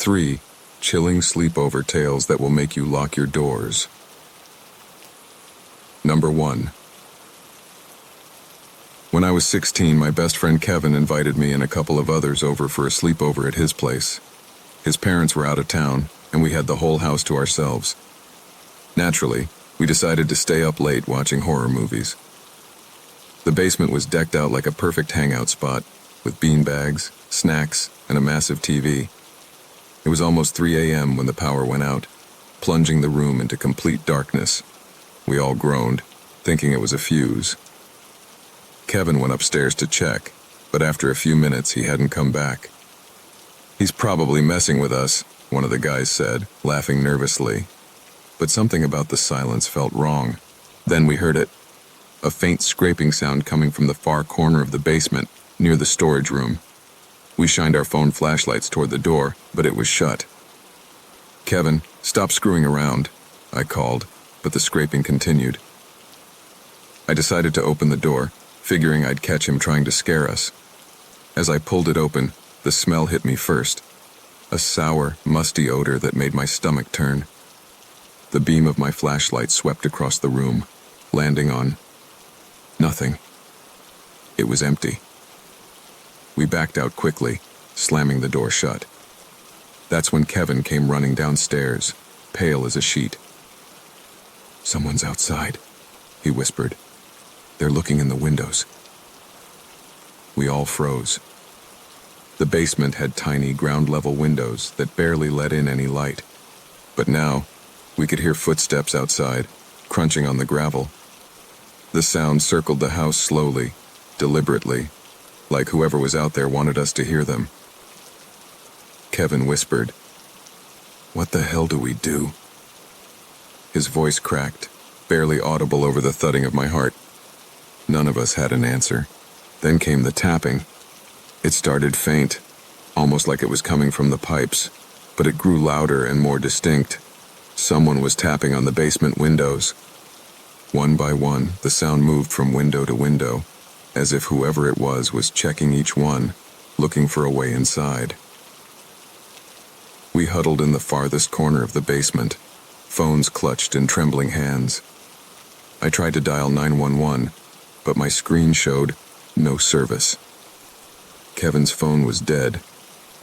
3. Chilling sleepover tales that will make you lock your doors. Number 1. When I was 16, my best friend Kevin invited me and a couple of others over for a sleepover at his place. His parents were out of town, and we had the whole house to ourselves. Naturally, we decided to stay up late watching horror movies. The basement was decked out like a perfect hangout spot, with beanbags, snacks, and a massive TV. It was almost 3 a.m. when the power went out, plunging the room into complete darkness. We all groaned, thinking it was a fuse. Kevin went upstairs to check, but after a few minutes he hadn't come back. "He's probably messing with us," one of the guys said, laughing nervously. But something about the silence felt wrong. Then we heard it. A faint scraping sound coming from the far corner of the basement, near the storage room. We shined our phone flashlights toward the door, but it was shut. "Kevin, stop screwing around," I called, but the scraping continued. I decided to open the door, figuring I'd catch him trying to scare us. As I pulled it open, the smell hit me first. A sour, musty odor that made my stomach turn. The beam of my flashlight swept across the room, landing on nothing. It was empty. We backed out quickly, slamming the door shut. That's when Kevin came running downstairs, pale as a sheet. "Someone's outside," he whispered. "They're looking in the windows." We all froze. The basement had tiny ground-level windows that barely let in any light. But now, we could hear footsteps outside, crunching on the gravel. The sound circled the house slowly, deliberately, like whoever was out there wanted us to hear them. Kevin whispered, "What the hell do we do?" His voice cracked, barely audible over the thudding of my heart. None of us had an answer. Then came the tapping. It started faint, almost like it was coming from the pipes, but it grew louder and more distinct. Someone was tapping on the basement windows. One by one, the sound moved from window to window, as if whoever it was checking each one, looking for a way inside. We huddled in the farthest corner of the basement, phones clutched in trembling hands. I tried to dial 911, but my screen showed no service. Kevin's phone was dead,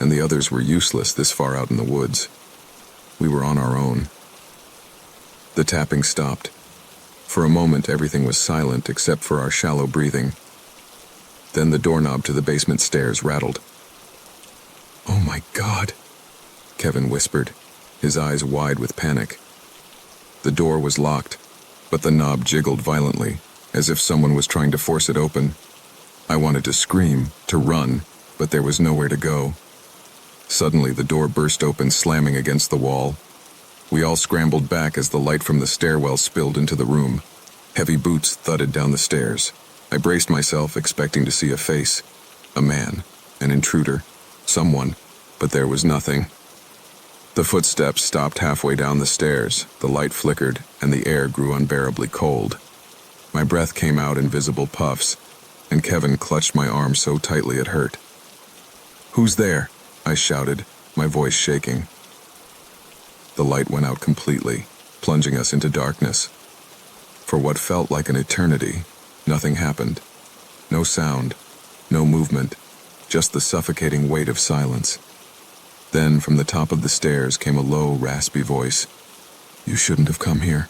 and the others were useless this far out in the woods. We were on our own. The tapping stopped. For a moment, everything was silent except for our shallow breathing. Then the doorknob to the basement stairs rattled. "Oh my God," Kevin whispered, his eyes wide with panic. The door was locked, but the knob jiggled violently, as if someone was trying to force it open. I wanted to scream, to run, but there was nowhere to go. Suddenly, the door burst open, slamming against the wall. We all scrambled back as the light from the stairwell spilled into the room. Heavy boots thudded down the stairs. I braced myself, expecting to see a face. A man, an intruder, someone, but there was nothing. The footsteps stopped halfway down the stairs, the light flickered, and the air grew unbearably cold. My breath came out in visible puffs, and Kevin clutched my arm so tightly it hurt. "Who's there?" I shouted, my voice shaking. The light went out completely, plunging us into darkness. For what felt like an eternity, nothing happened. No sound, no movement, just the suffocating weight of silence. Then, from the top of the stairs came a low, raspy voice. "You shouldn't have come here."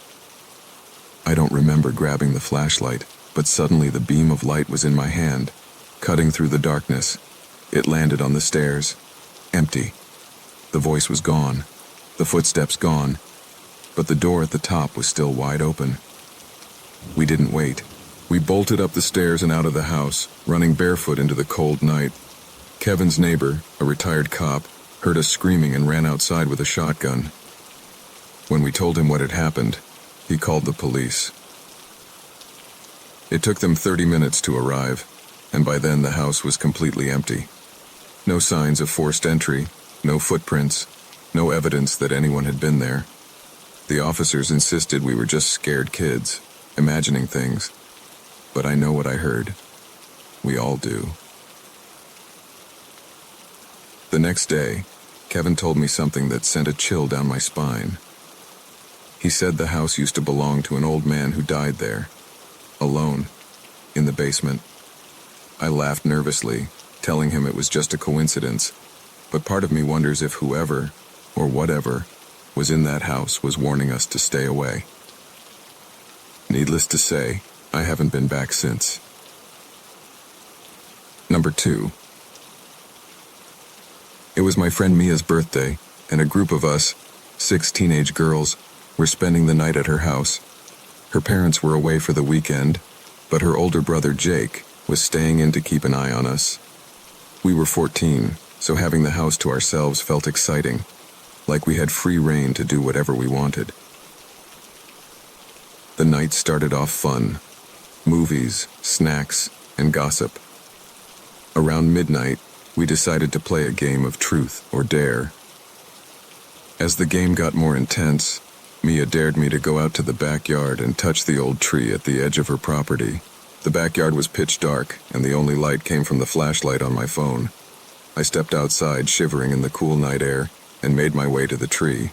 I don't remember grabbing the flashlight, but suddenly the beam of light was in my hand, cutting through the darkness. It landed on the stairs. Empty. The voice was gone, the footsteps gone, but the door at the top was still wide open. We didn't wait. We bolted up the stairs and out of the house, running barefoot into the cold night. Kevin's neighbor, a retired cop, heard us screaming and ran outside with a shotgun. When we told him what had happened, he called the police. It took them 30 minutes to arrive, and by then the house was completely empty. No signs of forced entry, no footprints, no evidence that anyone had been there. The officers insisted we were just scared kids, imagining things. But I know what I heard. We all do. The next day, Kevin told me something that sent a chill down my spine. He said the house used to belong to an old man who died there, alone, in the basement. I laughed nervously, telling him it was just a coincidence, but part of me wonders if whoever, or whatever, was in that house was warning us to stay away. Needless to say, I haven't been back since. Number 2. It was my friend Mia's birthday, and a group of us, 6 teenage girls, were spending the night at her house. Her parents were away for the weekend, but her older brother Jake was staying in to keep an eye on us. We were 14, so having the house to ourselves felt exciting, like we had free rein to do whatever we wanted. The night started off fun. Movies, snacks, and gossip. Around midnight, we decided to play a game of truth or dare. As the game got more intense, Mia dared me to go out to the backyard and touch the old tree at the edge of her property. The backyard was pitch dark, and the only light came from the flashlight on my phone. I stepped outside, shivering in the cool night air, and made my way to the tree.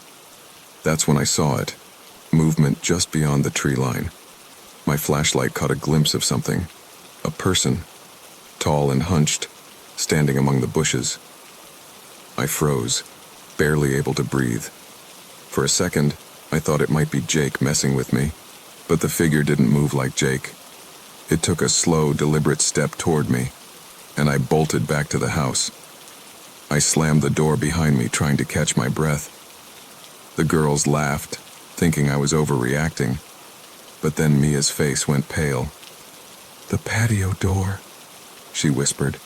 That's when I saw it. Movement just beyond the tree line. My flashlight caught a glimpse of something. A person, tall and hunched, standing among the bushes. I froze, barely able to breathe. For a second, I thought it might be Jake messing with me, but the figure didn't move like Jake. It took a slow, deliberate step toward me, and I bolted back to the house. I slammed the door behind me, trying to catch my breath. The girls laughed, thinking I was overreacting, but then Mia's face went pale. "The patio door," she whispered.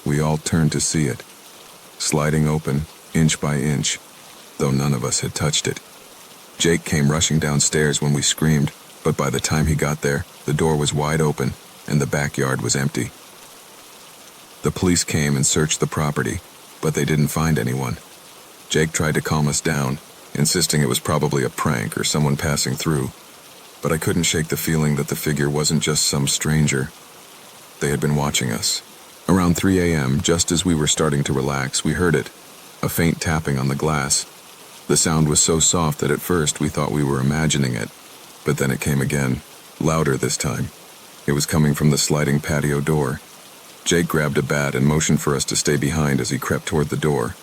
We all turned to see it, sliding open, inch by inch, though none of us had touched it. Jake came rushing downstairs when we screamed, but by the time he got there, the door was wide open, and the backyard was empty. The police came and searched the property, but they didn't find anyone. Jake tried to calm us down, insisting it was probably a prank or someone passing through, but I couldn't shake the feeling that the figure wasn't just some stranger. They had been watching us. Around 3 a.m., just as we were starting to relax, we heard it, a faint tapping on the glass. The sound was so soft that at first we thought we were imagining it, but then it came again, louder this time. It was coming from the sliding patio door. Jake grabbed a bat and motioned for us to stay behind as he crept toward the door.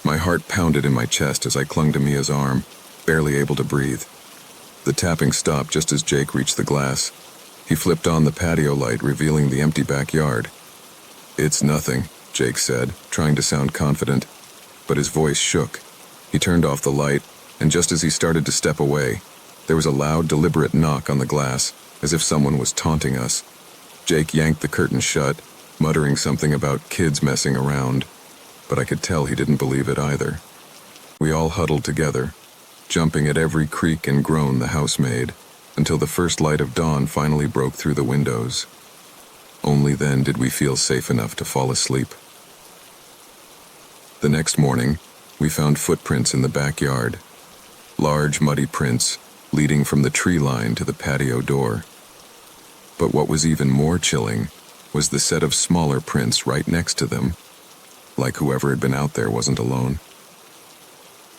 My heart pounded in my chest as I clung to Mia's arm, barely able to breathe. The tapping stopped just as Jake reached the glass. He flipped on the patio light, revealing the empty backyard. "It's nothing," Jake said, trying to sound confident, but his voice shook. He turned off the light, and just as he started to step away, there was a loud, deliberate knock on the glass, as if someone was taunting us. Jake yanked the curtain shut, muttering something about kids messing around, but I could tell he didn't believe it either. We all huddled together, jumping at every creak and groan the house made, until the first light of dawn finally broke through the windows. Only then did we feel safe enough to fall asleep. The next morning, we found footprints in the backyard. Large, muddy prints, leading from the tree line to the patio door. But what was even more chilling was the set of smaller prints right next to them, like whoever had been out there wasn't alone.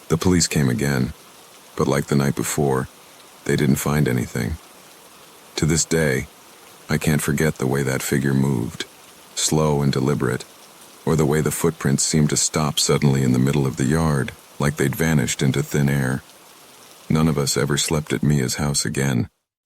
The police came again, but like the night before, they didn't find anything. To this day, I can't forget the way that figure moved, slow and deliberate, or the way the footprints seemed to stop suddenly in the middle of the yard, like they'd vanished into thin air. None of us ever slept at Mia's house again.